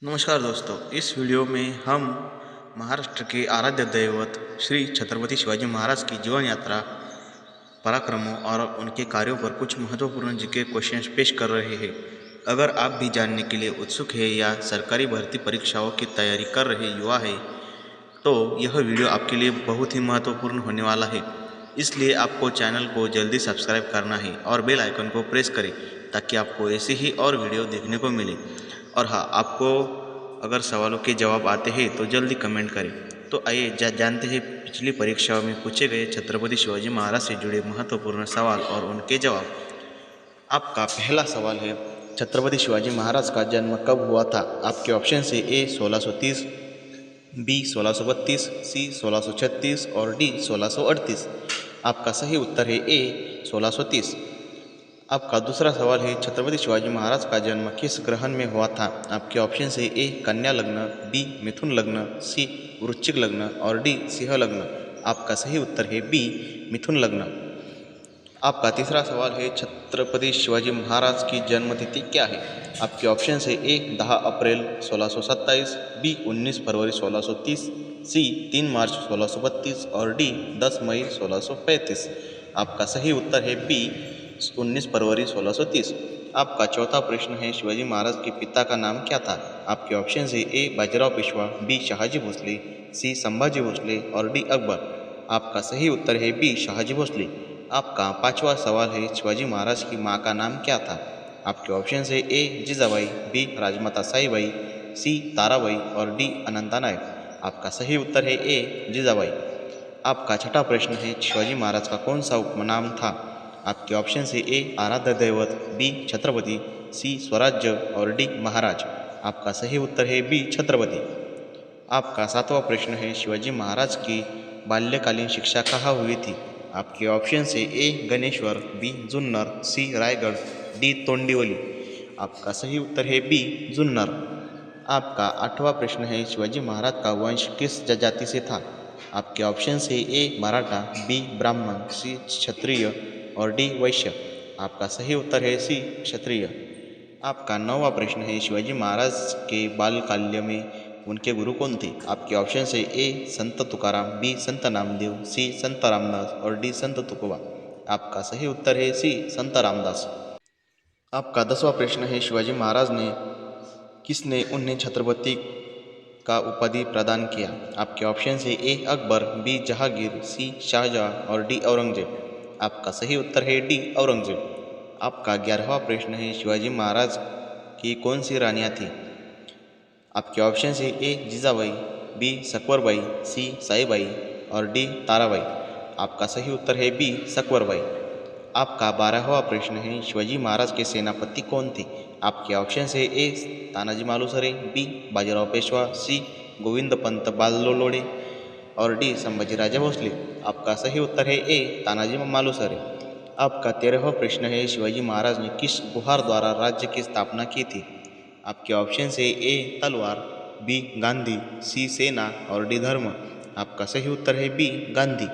नमस्कार दोस्तों, इस वीडियो में हम महाराष्ट्र के आराध्य दैवत श्री छत्रपति शिवाजी महाराज की जीवन यात्रा, पराक्रमों और उनके कार्यों पर कुछ महत्वपूर्ण जीके क्वेश्चंस पेश कर रहे हैं। अगर आप भी जानने के लिए उत्सुक हैं या सरकारी भर्ती परीक्षाओं की तैयारी कर रहे युवा हैं, तो यह वीडियो आपके लिए बहुत ही महत्वपूर्ण होने वाला है। इसलिए आपको चैनल को जल्दी सब्सक्राइब करना है और बेल आइकन को प्रेस करें ताकि आपको ऐसे ही और वीडियो देखने को मिले। और हाँ, आपको अगर सवालों के जवाब आते हैं तो जल्दी कमेंट करें। तो आइए जानते हैं पिछली परीक्षाओं में पूछे गए छत्रपति शिवाजी महाराज से जुड़े महत्वपूर्ण सवाल और उनके जवाब। आपका पहला सवाल है, छत्रपति शिवाजी महाराज का जन्म कब हुआ था? आपके ऑप्शन है ए 1630, बी 1632, सी 1636 और डी 1638। आपका सही उत्तर है ए 1630। आपका दूसरा सवाल है, छत्रपति शिवाजी महाराज का जन्म किस ग्रहण में हुआ था? आपके ऑप्शन है ए कन्या लग्न, बी मिथुन लग्न, सी वृश्चिक लग्न और डी सिंह लग्न। आपका सही उत्तर है बी मिथुन लग्न। आपका तीसरा सवाल है, छत्रपति शिवाजी महाराज की जन्मतिथि क्या है? आपके ऑप्शन है ए 10 अप्रैल 1627, बी 19 फरवरी 1630, सी 3 मार्च 1632 और डी 10 मई 1635। आपका सही उत्तर है बी 19 फरवरी 1630। आपका चौथा प्रश्न है, शिवाजी महाराज के पिता का नाम क्या था? आपके ऑप्शन है ए बाजीराव पेशवा, बी शहाजी भोसले, सी संभाजी भोसले और डी अकबर। आपका सही उत्तर है बी शहाजी भोसले। आपका पांचवा सवाल है, शिवाजी महाराज की माँ का नाम क्या था? आपके ऑप्शन है ए जिजाबाई, बी राजमाता साईबाई, सी ताराबाई और डी अनंता नायक। आपका सही उत्तर है ए जिजाबाई। आपका छठा प्रश्न है, शिवाजी महाराज का कौन सा उपनाम था? आपके ऑप्शन है ए आराध्य दैवत, बी छत्रपति, सी स्वराज्य और डी महाराज। आपका सही उत्तर है बी छत्रपति। आपका सातवां प्रश्न है, शिवाजी महाराज की बाल्यकालीन शिक्षा कहाँ हुई थी? आपके ऑप्शन है ए गणेश्वर, बी जुन्नर, सी रायगढ़, डी तोंडिवली। आपका सही उत्तर है बी जुन्नर। आपका आठवां प्रश्न है, शिवाजी महाराज का वंश किस जाति से था? आपके ऑप्शन है ए मराठा, बी ब्राह्मण, सी क्षत्रिय और डी वैश्य। आपका सही उत्तर है सी क्षत्रिय। आपका नौवां प्रश्न है, शिवाजी महाराज के बालकाल्य में उनके गुरु कौन थे? आपके ऑप्शन है ए संत तुकाराम, बी संत नामदेव, सी संत रामदास और डी संत तुकोबा। आपका सही उत्तर है सी संत रामदास। आपका 10वां प्रश्न है, शिवाजी महाराज ने किसने उन्हें छत्रपति का उपाधि प्रदान किया? आपके ऑप्शन है ए अकबर, बी जहांगीर, सी शाहजहां और डी औरंगजेब। आपका सही उत्तर है डी औरंगजेब। आपका 11वां प्रश्न है, शिवाजी महाराज की कौन सी रानियाँ थीं? आपके ऑप्शन है ए जिजाबाई, बी सकवरबाई, सी साईबाई और डी ताराबाई। आपका सही उत्तर है बी सकवरबाई। आपका 12वां प्रश्न है, शिवाजी महाराज के सेनापति कौन थे? आपके ऑप्शन है ए तानाजी मालुसरे, बी बाजीराव पेशवा, सी गोविंद पंत बालोलोडे और डी संभाजी राजा भोसले। आपका सही उत्तर है ए तानाजी मालुसरे। आपका 13वां प्रश्न है, शिवाजी महाराज ने किस गुहार द्वारा राज्य की स्थापना की थी? आपके ऑप्शन है ए तलवार, बी गांधी, सी सेना और डी धर्म। आपका सही उत्तर है बी गांधी।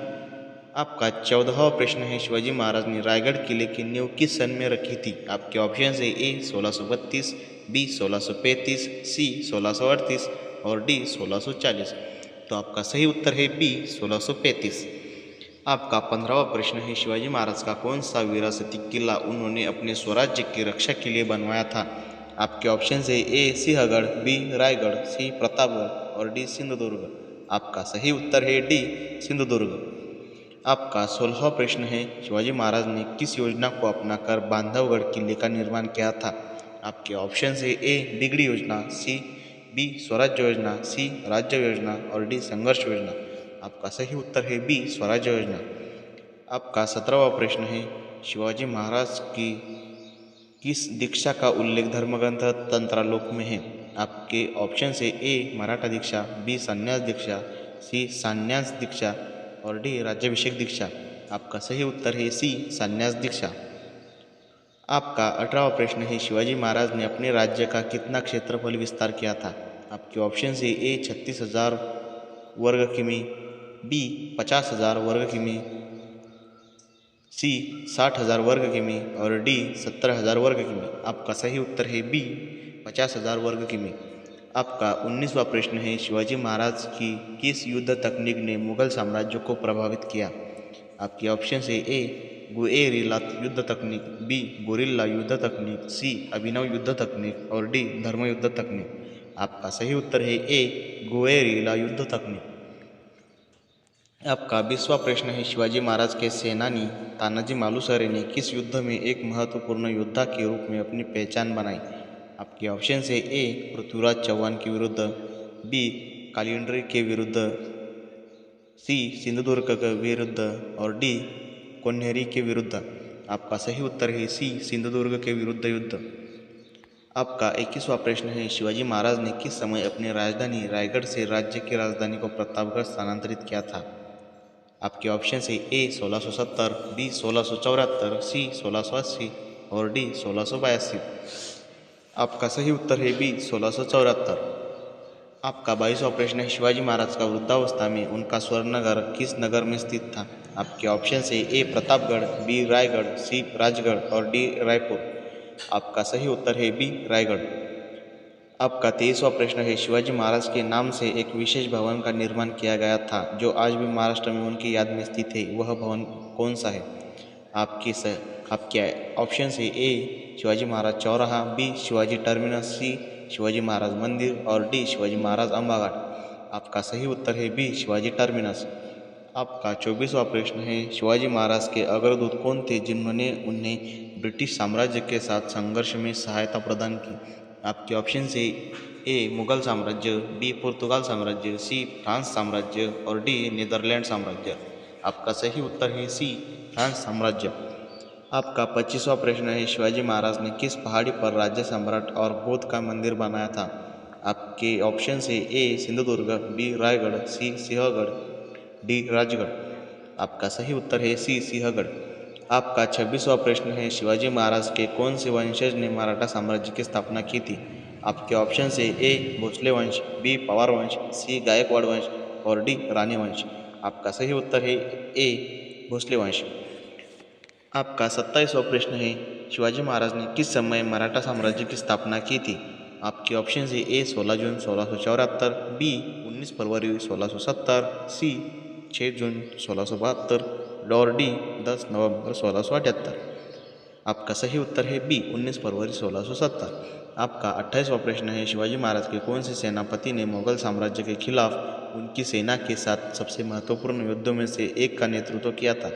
आपका 14वां प्रश्न है, शिवाजी महाराज ने रायगढ़ किले की नींव किस सन में रखी थी? आपके ऑप्शन है ए 1632, बी 1635, सी 1638 और डी 1640। तो आपका सही उत्तर है बी 1635। आपका 15वां प्रश्न है, शिवाजी महाराज का कौन सा विरासती किला उन्होंने अपने स्वराज्य की रक्षा के लिए बनवाया था? आपके ऑप्शन है ए सिंहगढ़, बी रायगढ़, सी प्रतापगढ़ और डी सिंधुदुर्ग। आपका सही उत्तर है डी सिंधुदुर्ग। आपका 16वां प्रश्न है, शिवाजी महाराज ने किस योजना को अपनाकर बांधवगढ़ किले का निर्माण किया था? आपके ऑप्शन है ए बिगड़ी योजना, सी बी स्वराज्य योजना, सी राज्य योजना और डी संघर्ष योजना। आपका सही उत्तर है बी स्वराज्य योजना। आपका 17वां प्रश्न है, शिवाजी महाराज की किस दीक्षा का उल्लेख धर्मग्रंथ तंत्रालोक में है? आपके ऑप्शन है ए मराठा दीक्षा, बी संन्यास दीक्षा, सी संन्यास दीक्षा और डी राज्याभिषेक दीक्षा। आपका सही उत्तर है सी संन्यास दीक्षा। आपका 18वां प्रश्न है, शिवाजी महाराज ने अपने राज्य का कितना क्षेत्रफल विस्तार किया था? आपके ऑप्शन है ए 36,000 वर्ग किमी, बी 50,000 वर्ग किमी, सी 60,000 वर्ग किमी और डी 70,000 वर्ग किमी। आपका सही उत्तर है बी 50,000 वर्ग किमी। आपका 19वां प्रश्न है, शिवाजी महाराज की किस युद्ध तकनीक ने मुगल साम्राज्य को प्रभावित किया? आपके ऑप्शन है ए गुएरिला युद्ध तकनीक, बी गोरिल्ला युद्ध तकनीक, सी अभिनव युद्ध तकनीक और डी धर्म युद्ध तकनीक। आपका सही उत्तर है ए गुएरिला युद्ध तकनीक। आपका 20वां प्रश्न है, शिवाजी महाराज के सेनानी तानाजी मालुसरे ने किस युद्ध में एक महत्वपूर्ण योद्धा के रूप में अपनी पहचान बनाई? आपके ऑप्शन है ए पृथ्वीराज चौहान के विरुद्ध, बी कालिंद्री के विरुद्ध, सी सिंधुदुर्ग के विरुद्ध और डी कोन्हेरी के विरुद्ध। आपका सही उत्तर है सी सिंधुदुर्ग के विरुद्ध युद्ध। आपका 21वां प्रश्न है, शिवाजी महाराज ने किस समय अपनी राजधानी रायगढ़ से राज्य की राजधानी को प्रतापगढ़ स्थानांतरित किया था? आपके ऑप्शन है ए 1670, बी 1674, सी 1680 और डी 1682। आपका सही उत्तर है बी 1674। आपका 22वां प्रश्न है, शिवाजी महाराज का वृद्धावस्था में उनका स्वर्णगर किस नगर में स्थित था? आपके ऑप्शन है ए प्रतापगढ़, बी रायगढ़, सी राजगढ़ और डी रायपुर। आपका सही उत्तर है बी रायगढ़। आपका 23वां प्रश्न है, शिवाजी महाराज के नाम से एक विशेष भवन का निर्माण किया गया था जो आज भी महाराष्ट्र में उनकी याद में स्थित है, वह भवन कौन सा है? आपके ऑप्शन है ए शिवाजी महाराज चौराहा, बी शिवाजी टर्मिनस, सी शिवाजी महाराज मंदिर और डी शिवाजी महाराज अम्बाघाट। आपका सही उत्तर है बी शिवाजी टर्मिनस। आपका 24वां प्रश्न है, शिवाजी महाराज के अग्रदूत कौन थे जिन्होंने उन्हें ब्रिटिश साम्राज्य के साथ संघर्ष में सहायता प्रदान की? आपके ऑप्शन से ए मुगल साम्राज्य, बी पुर्तगाल साम्राज्य, सी फ्रांस साम्राज्य और डी नीदरलैंड साम्राज्य। आपका सही उत्तर है सी फ्रांस साम्राज्य। आपका 25वां प्रश्न है, शिवाजी महाराज ने किस पहाड़ी पर राज्य सम्राट और बौद्ध का मंदिर बनाया था? आपके ऑप्शन है ए सिंधुदुर्ग, बी रायगढ़, सी सिंहगढ़, डी राजगढ़। आपका सही उत्तर है सी सिंहगढ़। आपका 26वां प्रश्न है, शिवाजी महाराज के कौन से वंशज ने मराठा साम्राज्य की स्थापना की थी? आपके ऑप्शन है ए भोसले वंश, बी पवार वंश, सी गायकवाड़ वंश और डी रानी वंश। आपका सही उत्तर है ए भोसले वंश। आपका 27वां प्रश्न है, शिवाजी महाराज ने किस समय मराठा साम्राज्य की स्थापना की थी? आपके ऑप्शन है ए 16 जून 1674, बी 19 फरवरी 1670, सी 6 जून 1672 और डी 10 नवंबर 1678। आपका सही उत्तर है बी 19 फरवरी 1670। आपका 28वां प्रश्न है, शिवाजी महाराज के कौन से सेनापति ने मुगल साम्राज्य के खिलाफ उनकी सेना के साथ सबसे महत्वपूर्ण युद्धों में से एक का नेतृत्व किया था?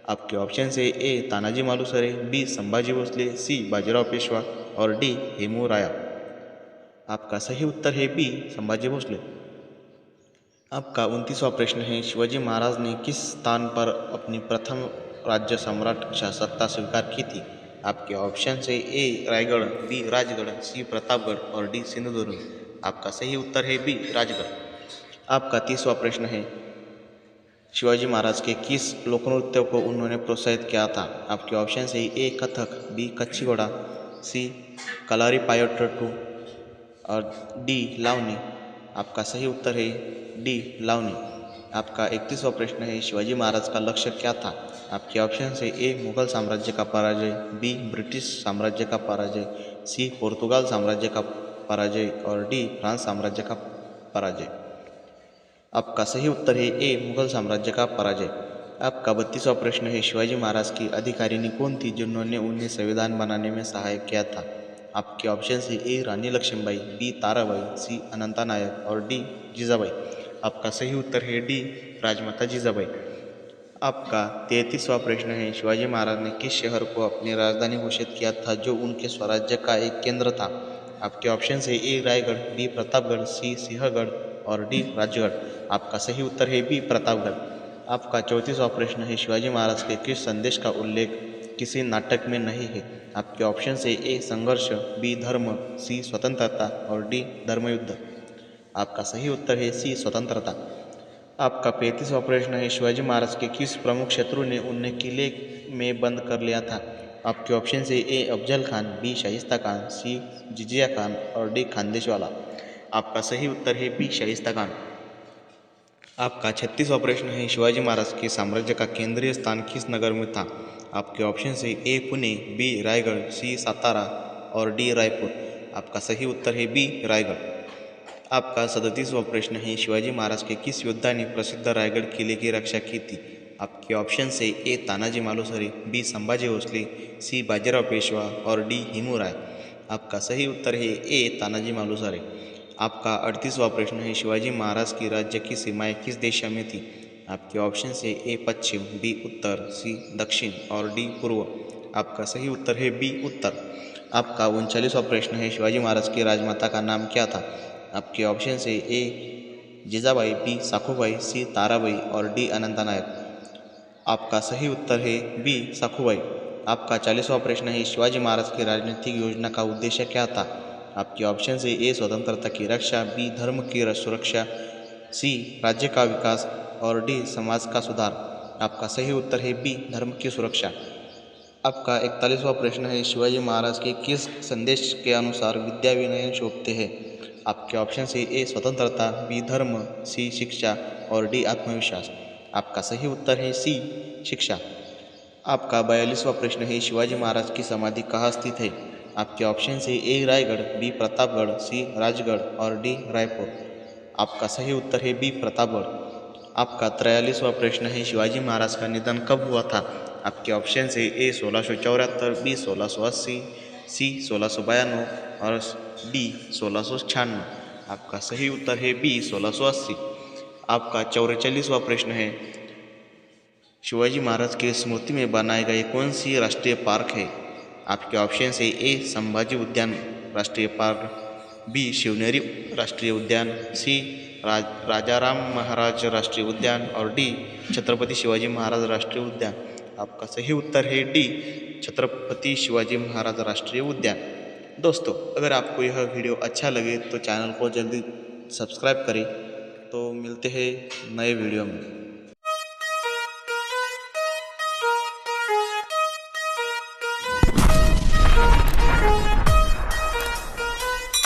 आपके ऑप्शन है ए तानाजी मालुसरे, बी संभाजी भोसले, सी बाजीराव पेशवा और डी हेमू राया। आपका सही उत्तर है बी संभाजी भोसले। आपका 29वां प्रश्न है, शिवाजी महाराज ने किस स्थान पर अपनी प्रथम राज्य सम्राट सत्ता स्वीकार की थी? आपके ऑप्शन है ए रायगढ़, बी राजगढ़, सी प्रतापगढ़ और डी सिंधुदुर्ग। आपका सही उत्तर है बी राजगढ़। आपका 30वां प्रश्न है, शिवाजी महाराज के किस लोकनृत्य को उन्होंने प्रोत्साहित किया था? आपके ऑप्शन है ए कथक, बी कच्ची घोड़ा, सी कलारी पायट्टू और डी लावनी। आपका सही उत्तर है डी लावनी। आपका 31वां प्रश्न है, शिवाजी महाराज का लक्ष्य क्या था? आपके ऑप्शन है ए मुगल साम्राज्य का पराजय, बी ब्रिटिश साम्राज्य का पराजय, सी पुर्तगाल साम्राज्य का पराजय और डी फ्रांस साम्राज्य का पराजय। आपका सही उत्तर है ए मुगल साम्राज्य का पराजय। आपका 32वां प्रश्न है, शिवाजी महाराज की अधिकारिणी कौन थी जिन्होंने उन्हें संविधान बनाने में सहायक किया था? आपके ऑप्शन है ए रानी लक्ष्मीबाई, बी ताराबाई, सी अनंता नायक और डी जीजाबाई। आपका सही उत्तर है डी राजमाता जीजाबाई। आपका 33वां प्रश्न है, शिवाजी महाराज ने किस शहर को अपनी राजधानी घोषित किया था जो उनके स्वराज्य का एक केंद्र था? आपके ऑप्शन है ए रायगढ़, बी प्रतापगढ़, सी सिंहगढ़ और डी राजगढ़। आपका सही उत्तर है बी प्रतापगढ़। आपका 34वां प्रश्न है, शिवाजी महाराज के किस संदेश का उल्लेख किसी नाटक में नहीं है? आपके ऑप्शन है ए संघर्ष, बी धर्म, सी स्वतंत्रता और डी धर्मयुद्ध। आपका सही उत्तर है सी स्वतंत्रता। आपका 35वां प्रश्न है, शिवाजी महाराज के किस प्रमुख शत्रु ने उन्हें किले में बंद कर लिया था? आपके ऑप्शन है ए अफजल खान, बी शाइस्ता खान, सी जिजिया खान और डी खानदेश वाला। आपका सही उत्तर है बी शाइस्ता खान। आपका 36वां प्रश्न है, शिवाजी महाराज के साम्राज्य का केंद्रीय स्थान किस नगर में था? आपके ऑप्शन है ए पुणे, बी रायगढ़, सी सातारा और डी रायपुर। आपका सही उत्तर है बी रायगढ़। आपका 37वां प्रश्न है, शिवाजी महाराज के किस योद्धा ने प्रसिद्ध रायगढ़ किले की रक्षा की थी? आपके ऑप्शन है ए तानाजी मालुसरे, बी संभाजी भोसले, सी बाजीराव पेशवा और डी हिमूराय। आपका सही उत्तर है ए तानाजी मालुसरे। आपका 38वां प्रश्न है, शिवाजी महाराज की राज्य की सीमाएं किस दिशा में थी? आपके ऑप्शन है ए पश्चिम, बी उत्तर, सी दक्षिण और डी पूर्व। आपका सही उत्तर है बी उत्तर। आपका 39वां प्रश्न है, शिवाजी महाराज की राजमाता का नाम क्या था? आपके ऑप्शन है ए जिजाबाई, बी साखूबाई, सी ताराबाई और डी अनंता नायक। आपका सही उत्तर है बी साखूबाई। आपका 40वां प्रश्न है, शिवाजी महाराज की राजनीतिक योजना का उद्देश्य क्या था? आपके ऑप्शन है ए स्वतंत्रता की रक्षा, बी धर्म की सुरक्षा, सी राज्य का विकास और डी समाज का सुधार। आपका सही उत्तर है बी धर्म की सुरक्षा। आपका 41वां प्रश्न है, शिवाजी महाराज के किस संदेश के अनुसार विद्या विनय शोभते हैं? आपके ऑप्शन है ए स्वतंत्रता, बी धर्म, सी शिक्षा और डी आत्मविश्वास। आपका सही उत्तर है सी शिक्षा। आपका 42वां प्रश्न है, शिवाजी महाराज की समाधि कहाँ स्थित है? आपके ऑप्शन है ए रायगढ़, बी प्रतापगढ़, सी राजगढ़ और डी रायपुर। आपका सही उत्तर है बी प्रतापगढ़। आपका 43वां प्रश्न है, शिवाजी महाराज का निधन कब हुआ था? आपके ऑप्शन है ए 1674, बी 1680, सी 1692 और डी 1696। आपका सही उत्तर है बी 1680। आपका 44वां प्रश्न है, शिवाजी महाराज की स्मृति में बनाए गए कौन सी राष्ट्रीय पार्क है? आपके ऑप्शन है ए संभाजी उद्यान राष्ट्रीय पार्क, बी शिवनेरी राष्ट्रीय उद्यान, सी राजाराम महाराज राष्ट्रीय उद्यान और डी छत्रपति शिवाजी महाराज राष्ट्रीय उद्यान। आपका सही उत्तर है डी छत्रपति शिवाजी महाराज राष्ट्रीय उद्यान। दोस्तों, अगर आपको यह वीडियो अच्छा लगे तो चैनल को जल्दी सब्सक्राइब करें। तो मिलते हैं नए वीडियो में।